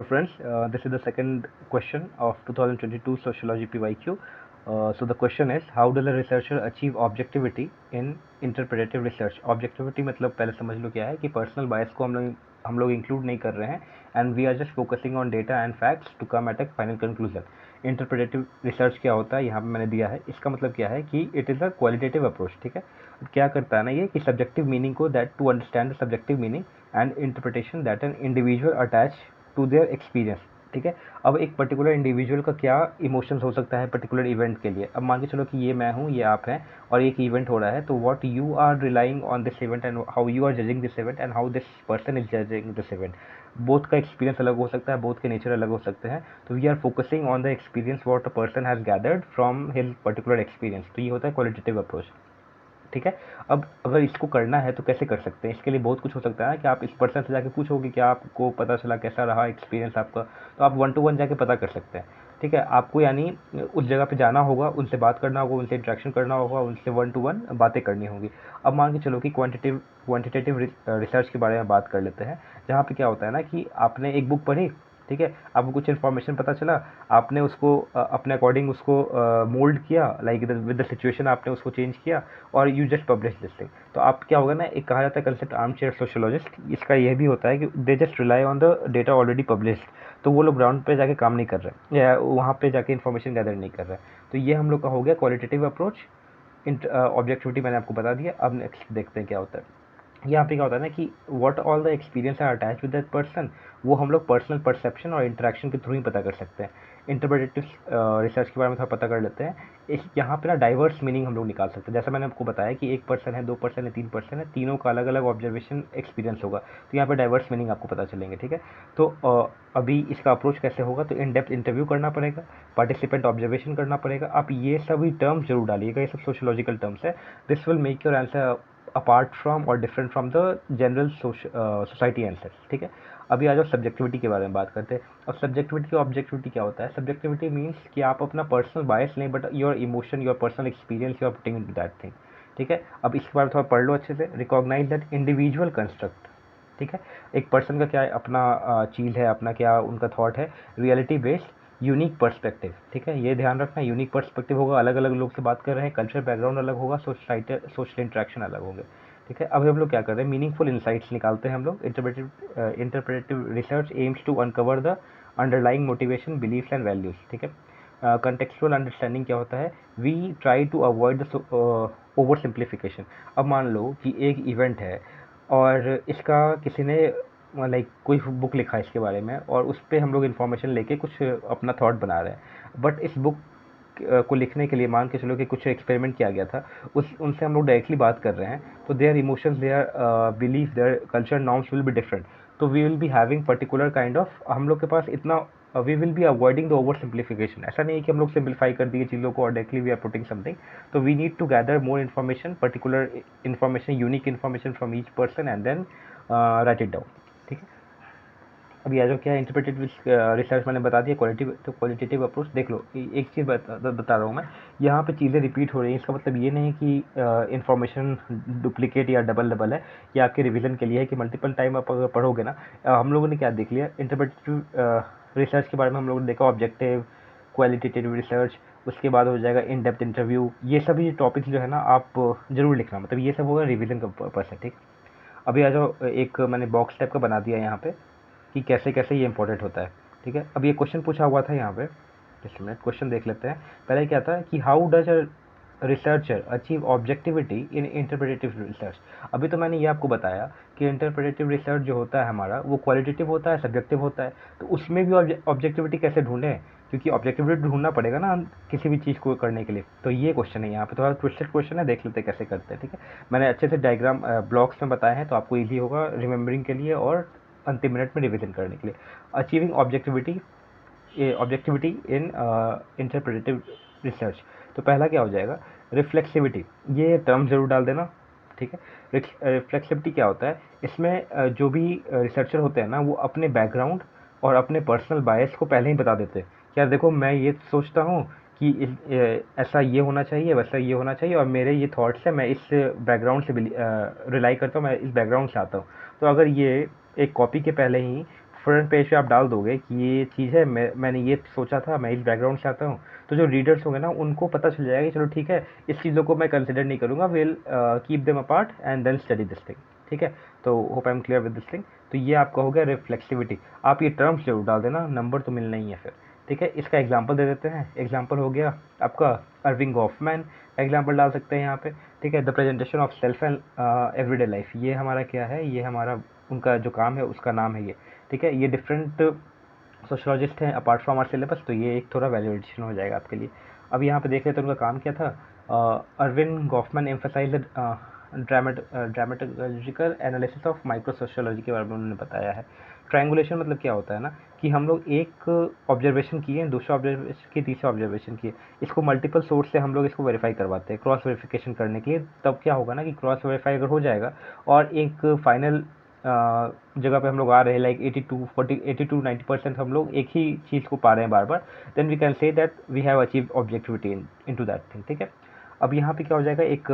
Friends, this is the second question of 2022 Sociology PYQ. So the question is, how does a researcher achieve objectivity in interpretative research? Objectivity मतलब पहले समझ लो क्या है कि personal bias को हम लोग इंक्लूड नहीं कर रहे हैं and we are just focusing on data and facts to come at a final conclusion. Interpretive research क्या होता है यहाँ पे मैंने दिया है, इसका मतलब क्या है कि it is a qualitative approach. ठीक है, क्या करता है ना ये कि सब्जेक्टिव मीनिंग को that to understand the subjective meaning and interpretation that an individual attach to their experience. ठीक है, अब एक पर्टिकुलर इंडिविजुअल का क्या इमोशंस हो सकता है पर्टिकुलर इवेंट के लिए. अब मान के चलो कि ये मैं हूँ, ये आप हैं, और एक इवेंट हो रहा है, तो what you are relying on this event and how you are judging this event and how this person is judging this event. Both का एक्सपीरियंस अलग हो सकता है, बोथ के नेचर अलग हो सकते हैं. तो we are focusing on the experience what a person has gathered from his particular experience. तो ये होता है क्वालिटेटिव अप्रोच. ठीक है, अब अगर इसको करना है तो कैसे कर सकते हैं, इसके लिए बहुत कुछ हो सकता है कि आप इस पर्सन से जाके पूछोगे कि आपको पता चला कैसा रहा एक्सपीरियंस आपका, तो आप 1-to-1 जाके पता कर सकते हैं. ठीक है, आपको यानी उस जगह पे जाना होगा, उनसे बात करना होगा, उनसे इंटरेक्शन करना होगा, उनसे 1-to-1 बातें करनी होगी. अब मान के चलो कि क्वांटिटेटिव रिसर्च के बारे में बात कर लेते हैं, जहाँ पे क्या होता है ना कि आपने एक बुक पढ़ी. ठीक है, आपको कुछ इन्फॉर्मेशन पता चला, आपने उसको अपने अकॉर्डिंग उसको मोल्ड किया, लाइक विद द सिचुएशन आपने उसको चेंज किया और you just publish this thing. तो आप क्या होगा ना, एक कहा जाता है कंसेप्ट आर्म चेयर सोशोलॉजिस्ट, इसका यह भी होता है कि they just rely on the data already published. तो वो लोग ग्राउंड पे जाके काम नहीं कर रहे या वहाँ पे जाके इन्फॉर्मेशन गैदर नहीं कर रहे. तो ये हम लोग का हो गया क्वालिटेटिव अप्रोच. ऑब्जेक्टिविटी मैंने आपको बता दिया. अब नेक्स्ट देखते हैं क्या होता है. यहाँ पे क्या होता है ना कि what all the experience are attach with that person, वो हम लोग पर्सनल परसेप्शन और इंटरेक्शन के थ्रू ही पता कर सकते हैं. इंटरप्रेटिव रिसर्च के बारे में थोड़ा पता कर लेते हैं. इस यहाँ पे ना डाइवर्स मीनिंग हम लोग निकाल सकते हैं. जैसा मैंने आपको बताया कि एक पर्सन है, दो पर्सन है, तीन पर्सन है, तीनों का अलग अलग ऑब्जर्वेशन एक्सपीरियंस होगा, तो यहाँ पे डाइवर्स मीनिंग आपको पता चलेंगे. ठीक है, तो अभी इसका अप्रोच कैसे होगा, तो इन डेप्थ इंटरव्यू करना पड़ेगा, पार्टिसिपेंट ऑब्जर्वेशन करना पड़ेगा. आप ये सभी टर्म्स जरूर डालिएगा, ये सब सोशोलॉजिकल टर्म्स है. This will make your answer apart from और different from the general society answer. ठीक है, अभी आ जाओ सब्जेक्टिविटी के बारे में बात करते हैं. अब सब्जेक्टिविटी और ऑब्जेक्टिविटी क्या होता है. सब्जेक्टिविटी मीन्स कि आप अपना पर्सनल बायस नहीं, but your emotion, your personal experience you are putting into that thing. ठीक है, अब इसके बारे में थोड़ा पढ़ लो अच्छे से. Recognize that individual construct. ठीक है, एक पर्सन का क्या अपना चीज़ है, अपना क्या उनका थॉट है, रियलिटी बेस्ड यूनिक पर्सपेक्टिव. ठीक है, ये ध्यान रखना, यूनिक पर्सपेक्टिव होगा, अलग अलग लोग से बात कर रहे हैं, कल्चर बैकग्राउंड अलग होगा, सोशल इंटरेक्शन अलग होंगे. ठीक है, अब हम लोग क्या कर रहे हैं, मीनिंगफुल इंसाइट्स निकालते हैं हम लोग. Interpretive research aims to uncover the underlying motivation, beliefs and values. ठीक है, कंटेक्चुअल अंडरस्टैंडिंग क्या होता है, we try to avoid the over simplification. अब मान लो कि एक इवेंट है और इसका किसी ने लाइक कोई बुक लिखा है इसके बारे में, और उस पर हम लोग इन्फॉर्मेशन लेके कुछ अपना थॉट बना रहे हैं. बट इस बुक को लिखने के लिए मान के चलो कि कुछ एक्सपेरिमेंट किया गया था, उस उनसे हम लोग डायरेक्टली बात कर रहे हैं, तो their emotions, their belief, their culture norms will be different. तो we will be having particular kind of, हम लोग के पास इतना, we will be avoiding the over simplification. ऐसा नहीं है कि हम लोग सिंप्लीफाई कर दिए चीज़ों को और directly we are putting something. तो we need to gather more information, particular information, unique information from each person and then write it down. ठीक है, अभी आ जाओ क्या इंटरप्रेटिव रिसर्च मैंने बता दिया. क्वालिटेटिव अप्रोच देख लो. एक चीज़ बता रहा हूँ मैं, यहाँ पे चीज़ें रिपीट हो रही हैं, इसका मतलब ये नहीं कि इन्फॉर्मेशन डुप्लीकेट या डबल डबल है. ये आपके रिवीजन के लिए है कि मल्टीपल टाइम आप अगर पढ़ोगे ना. हम लोगों ने क्या देख लिया इंटरप्रेटिव रिसर्च के बारे में, हम लोगों ने देखा ऑब्जेक्टिव, क्वालिटेटिव रिसर्च, उसके बाद हो जाएगा इन डेप्थ इंटरव्यू. ये सभी टॉपिक्स जो है ना आप जरूर लिखना, मतलब ये सब होगा रिवीजन का पर्पस है. ठीक, अभी आ जाओ, एक मैंने बॉक्स टाइप का बना दिया यहाँ पे कि कैसे कैसे ये इंपॉर्टेंट होता है. ठीक है, अब ये क्वेश्चन पूछा हुआ था यहाँ पे, जस्ट मिनट क्वेश्चन देख लेते हैं. पहले क्या था कि how does a researcher achieve objectivity in interpretive research. अभी तो मैंने ये आपको बताया कि इंटरप्रेटिव रिसर्च जो होता है हमारा, वो क्वालिटेटिव होता है, सब्जेक्टिव होता है. तो उसमें भी ऑब्जेक्टिविटी कैसे ढूंढें, क्योंकि ऑब्जेक्टिविटी ढूंढना पड़ेगा ना किसी भी चीज़ को करने के लिए. तो ये क्वेश्चन है यहाँ पे, थोड़ा ट्विस्टेड क्वेश्चन है, देख लेते हैं कैसे करते हैं. ठीक है, मैंने अच्छे से डायग्राम ब्लॉक्स में बताए हैं, तो आपको ईजी होगा रिमेंबरिंग के लिए और अंतिम मिनट में रिवीजन करने के लिए. अचीविंग ऑब्जेक्टिविटी इन इंटरप्रेटिव रिसर्च. तो पहला क्या हो जाएगा, रिफ्लेक्सिविटी. ये टर्म जरूर डाल देना. ठीक है, रिफ्लेक्सिविटी क्या होता है, इसमें जो भी रिसर्चर होते हैं ना, वो अपने बैकग्राउंड और अपने पर्सनल बायस को पहले ही बता देते हैं. क्या देखो, मैं ये सोचता हूँ कि ऐसा ये होना चाहिए, वैसा ये होना चाहिए, और मेरे ये थॉट्स हैं, मैं इस बैकग्राउंड से रिलाई करता हूँ, मैं इस बैकग्राउंड से आता हूँ. तो अगर ये एक कॉपी के पहले ही फ्रंट पेज पे आप डाल दोगे कि ये चीज़ है, मैंने ये सोचा था, मैं इस बैकग्राउंड से आता हूँ, तो जो रीडर्स होंगे ना उनको पता चल जाएगा कि चलो ठीक है, इस चीज़ों को मैं कंसिडर नहीं करूँगा, will keep them apart and then study this thing. ठीक है, तो hope I am clear with this thing. तो ये आपका हो गया रिफ्लेक्सिविटी। आप ये टर्म्स जरूर डाल देना, नंबर तो मिलना ही है फिर। ठीक है, इसका एग्जाम्पल दे देते हैं। एग्जाम्पल हो गया आपका अर्विंग गॉफमैन, एग्जाम्पल डाल सकते हैं यहाँ पे। ठीक है, the presentation of self and everyday life, ये हमारा क्या है, ये हमारा उनका जो काम है उसका नाम है ये। ठीक है, ये डिफरेंट सोशोलॉजिस्ट हैं अपार्ट फ्रॉम आवर सिलेबस, तो ये एक थोड़ा वैल्यूएशन हो जाएगा आपके लिए। अब यहाँ पे देख रहे तो उनका काम क्या था। Erving Goffman emphasize dramaturgical analysis of micro sociology के बारे में उन्होंने बताया है। ट्रायंगुलेशन मतलब क्या होता है ना, कि हम लोग एक ऑब्जर्वेशन किए, दूसरा ऑब्जर्वेशन किए, तीसरा ऑब्जर्वेशन किए, इसको मल्टीपल सोर्स से हम लोग इसको वेरीफाई करवाते हैं क्रॉस वेरिफिकेशन करने के लिए। तब क्या होगा ना कि क्रॉस वेरीफाई अगर हो जाएगा और एक फाइनल जगह पे हम लोग आ रहे हैं, लाइक 82-90% हम लोग एक ही चीज़ को पा रहे हैं बार बार, then we can say that we have achieve objectivity into that thing. ठीक है, अब यहाँ पे क्या हो जाएगा, एक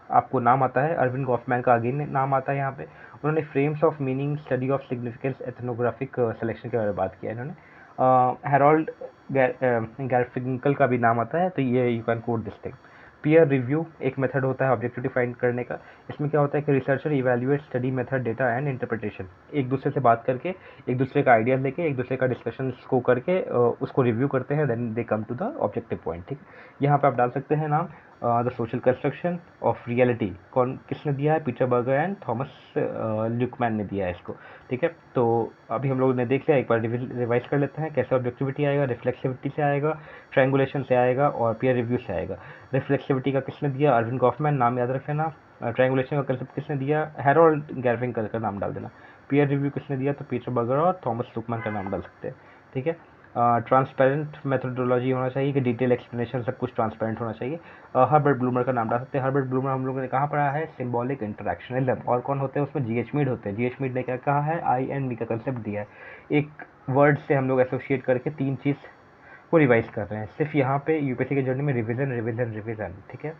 आपको नाम आता है अर्विन गॉफमैन का, अगेन नाम आता है यहाँ पे। उन्होंने frames of meaning, study of significance, ethnographic selection के बारे में बात किया है इन्होंने। हेरोल्ड गैरफिंकल का भी नाम आता है, तो ये you can coat this thing. Peer review एक मेथड होता है ऑब्जेक्टिविटी फाइंड करने का। इसमें क्या होता है कि researcher evaluate study method, data and interpretation, एक दूसरे से बात करके, एक दूसरे का आइडियाज लेके, एक दूसरे का डिस्कशन को करके उसको रिव्यू करते हैं, then they come to the objective point. ठीक है, यहाँ पे आप डाल सकते हैं नाम the social construction of reality, कौन किसने दिया है, Peter Berger and Thomas Luckmann ने दिया है इसको। ठीक है, तो अभी हम लोगों ने देख लिया, एक बार रिवाइज कर लेते हैं कैसे ऑब्जेक्टिविटी आएगा। रिफ्लेक्सिविटी से आएगा, ट्रायंगुलेशन से आएगा और पीयर रिव्यू से आएगा। रिफ्लेक्सिविटी का किसने दिया, अर्विन गॉफमैन, नाम याद रख लेना। ट्रायंगुलेशन का कंसेप्ट किसने दिया, हैरोल्ड गैरफिंकल का नाम डाल देना। पीयर रिव्यू किसने दिया, तो पीटर बर्गर और थॉमस ल्यूकमैन का नाम डाल सकते हैं। ठीक है, ट्रांसपेरेंट मेथोडोलॉजी होना चाहिए कि डिटेल एक्सप्लेनेशन, सब कुछ ट्रांसपेरेंट होना चाहिए। हर्बर्ट ब्लूमर का नाम डाल सकते हैं। हर्बर्ट ब्लूमर हम लोगों ने कहाँ पढ़ा है, सिंबॉलिक इंटरैक्शनलिज्म। और कौन होते हैं उसमें, जीएच मीड होते हैं। जीएच मीड ने क्या कहा है, आई एंड मी का कंसेप्ट दिया है। एक वर्ड से हम लोग एसोसिएट करके तीन चीज़ को रिवाइज कर रहे हैं सिर्फ यहाँ पे यूपीएससी के जर्नी में, रिविजन रिविजन रिविजन। ठीक है,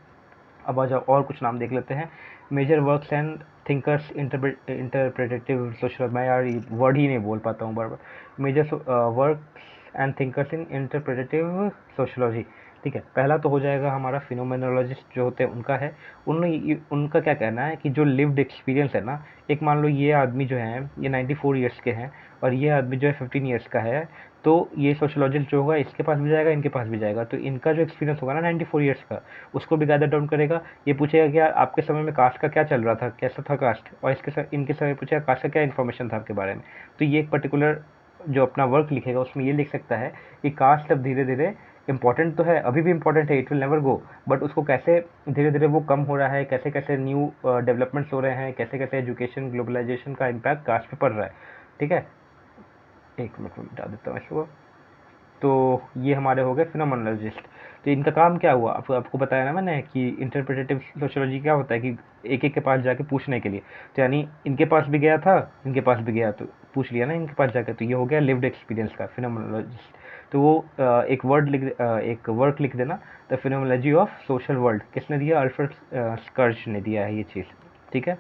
अब आ जाओ और कुछ नाम देख लेते हैं। Major works and thinkers interpretative social, मैं यार ये वर्ड ही नहीं बोल पाता हूँ बार बार। Major works and thinkers in interpretative sociology. ठीक है, पहला तो हो जाएगा हमारा फिनोमेनोलॉजिस्ट जो होते हैं उनका है। उनका क्या कहना है कि जो लिव्ड एक्सपीरियंस है ना, एक मान लो ये आदमी जो है ये 94 ईयर्स के हैं और ये आदमी जो है 15 ईयर्स का है, तो ये सोशोलॉजिस्ट जो होगा इसके पास भी जाएगा, इनके पास भी जाएगा, तो इनका जो एक्सपीरियंस होगा ना 94 ईयर्स का, उसको भी गैदर डाउन करेगा। ये पूछेगा कि यार आपके समय में कास्ट का क्या चल रहा था, कैसा था कास्ट, और इनके समय पूछेगा कास्ट का क्या इन्फॉर्मेशन था आपके बारे में। तो ये एक पर्टिकुलर जो अपना वर्क लिखेगा उसमें ये लिख सकता है कि कास्ट अब धीरे धीरे इंपॉर्टेंट तो है, अभी भी इंपॉर्टेंट है, it will never go, but उसको कैसे धीरे धीरे वो कम हो रहा है, कैसे कैसे न्यू डेवलपमेंट्स हो रहे हैं, कैसे कैसे एजुकेशन ग्लोबलाइजेशन का इम्पैक्ट कास्ट पे पड़ रहा है। ठीक है, एक मिनट में बता देता हूँ इसको। तो ये हमारे हो गए फिनोमेनोलॉजिस्ट। तो इनका काम क्या हुआ, आपको बताया ना मैंने कि इंटरप्रेटेटिव सोशियोलॉजी क्या होता है कि एक एक के पास जाके पूछने के लिए, तो यानी इनके पास भी गया था, इनके पास भी गया, तो पूछ लिया ना इनके पास जाकर, तो ये हो गया लिव्ड एक्सपीरियंस का फिनोमेनोलॉजिस्ट। तो वो एक वर्क लिख देना, the phenomenology of social world, किसने दिया, अल्फ्रेड स्कर्ज ने दिया है ये चीज़। ठीक है,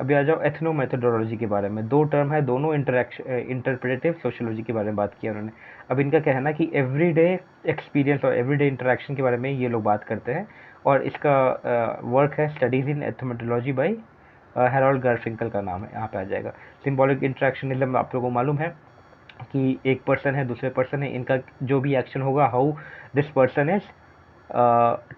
अभी आ जाओ एथनो मेथोडोलॉजी के बारे में। दो टर्म है, दोनों इंटरप्रेटिव सोशियोलॉजी के बारे में बात किया उन्होंने। अब इनका कहना कि एवरीडे एक्सपीरियंस और एवरीडे इंटरेक्शन के बारे में ये लोग बात करते हैं, और इसका वर्क है स्टडीज इन एथोमेटोलॉजी बाई हेरोल्ड गारफिंकल का नाम है, यहाँ पे आ जाएगा। सिंबॉलिक इंटरेक्शनिज्म आप लोगों को मालूम है कि एक पर्सन है, दूसरे पर्सन है, इनका जो भी एक्शन होगा, how this person is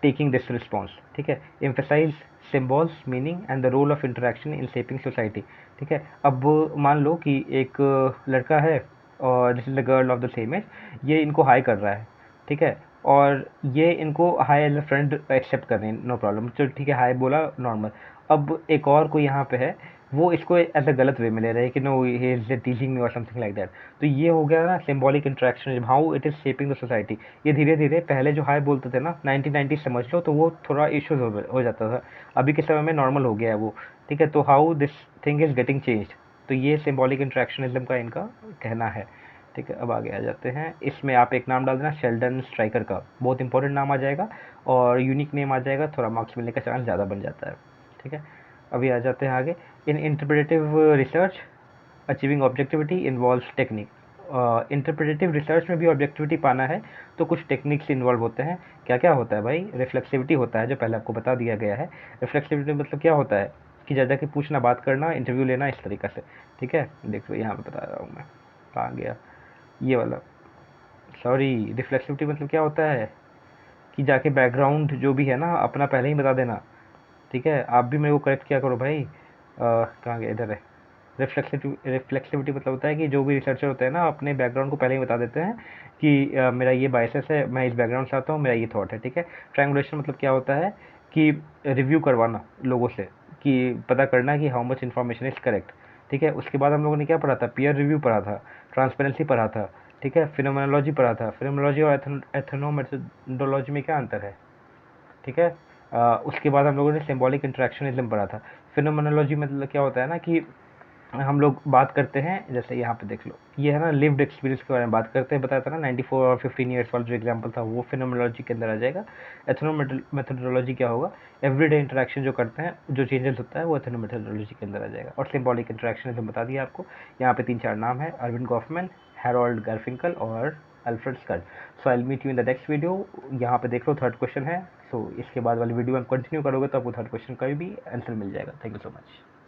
taking this response. ठीक है, emphasize symbols, meaning and the role of interaction in shaping society. ठीक है, अब मान लो कि एक लड़का है और this is the girl of the same age, ये इनको हाई कर रहा है। ठीक है, और ये इनको hi as a friend accept कर रहे हैं, नो प्रॉब्लम, चलो ठीक है, हाई बोला नॉर्मल। अब एक और कोई यहाँ पे है, वो इसको एज अ गलत वे में ले रहे हैं कि no he is teaching me और समथिंग लाइक दैट। तो ये हो गया ना symbolic interaction, how it is shaping the society. ये धीरे धीरे पहले जो हाई बोलते थे ना 1990 समझ लो, तो वो थोड़ा इश्यूज हो जाता था, अभी के समय में नॉर्मल हो गया है वो। ठीक है, तो how this thing is getting changed, तो ये सिंबॉलिक इंटरेक्शनिज्म का इनका कहना है। ठीक है, अब आगे आ जाते हैं। इसमें आप एक नाम डाल देना शेल्डन स्ट्राइकर का, बहुत इंपॉर्टेंट नाम आ जाएगा और यूनिक नेम आ जाएगा, थोड़ा मार्क्स मिलने का चांस ज़्यादा बन जाता है। ठीक है, अभी आ जाते हैं आगे। In interpretive research achieving objectivity involves technique. Interpretive research में भी ऑब्जेक्टिविटी पाना है तो कुछ टेक्निक्स इन्वॉल्व होते हैं। क्या क्या होता है भाई? रिफ्लेक्सिविटी होता है, जो पहले आपको बता दिया गया है। रिफ्लेक्सिविटी मतलब क्या होता है कि ज़्यादा कि पूछना, बात करना, इंटरव्यू लेना, इस तरीक़े से। ठीक है, देखो यहाँ पे बता रहा हूँ मैं, कहाँ गया ये वाला, सॉरी। रिफ्लेक्सिविटी मतलब क्या होता है कि जाके बैकग्राउंड जो भी है ना अपना पहले ही बता देना। ठीक है, आप भी मेरे को करेक्ट किया करो भाई। कहाँ गया, इधर है। रिफ्लेक्सिविटी मतलब होता है कि जो भी रिसर्चर होते हैं ना अपने बैकग्राउंड को पहले ही बता देते हैं कि मेरा ये बायसेस है, मैं इस बैकग्राउंड से आता हूँ, मेरा ये थॉट है। ठीक है। ट्रायंगुलेशन मतलब क्या होता है कि रिव्यू करवाना लोगों से, कि पता करना कि how much information is correct. ठीक है। उसके बाद हम लोगों ने क्या पढ़ा था? पीयर रिव्यू पढ़ा था, ट्रांसपेरेंसी पढ़ा था। ठीक है। फिनोमेनोलॉजी पढ़ा था। फिनोमेनोलॉजी और एथनोमेथोडोलॉजी में क्या अंतर है? ठीक है। उसके बाद हम लोगों ने सिंबॉलिक इंटरेक्शनिज्म पढ़ा था। फिनोमेनोलॉजी मतलब क्या होता है ना कि हम लोग बात करते हैं, जैसे यहाँ पे देख लो, ये है ना लिव्ड एक्सपीरियंस के बारे में बात करते हैं। बताया था ना 94 और 15 ईयर्स वाला जो एग्जांपल था वो फिनोमेनोलॉजी के अंदर आ जाएगा। एथनोमेथोडोलॉजी क्या होगा? एवरीडे इंटरेक्शन जो करते हैं, जो चेंजेस होता है, वो एथनोमेथोडोलॉजी के अंदर आ जाएगा। और सिंबॉलिक इंटरेक्शनिज्म बता दिया आपको। यहाँ पे 3-4 नाम है, अरविंद गॉफमैन, हैरोल्ड गारफिंकल और Alfred Schutz. So I will meet you in the next video. यहाँ पे देख लो, थर्ड क्वेश्चन है। सो इसके बाद वाली वीडियो में कंटिन्यू करोगे तो आपको थर्ड क्वेश्चन का भी आंसर मिल जाएगा। Thank you so much.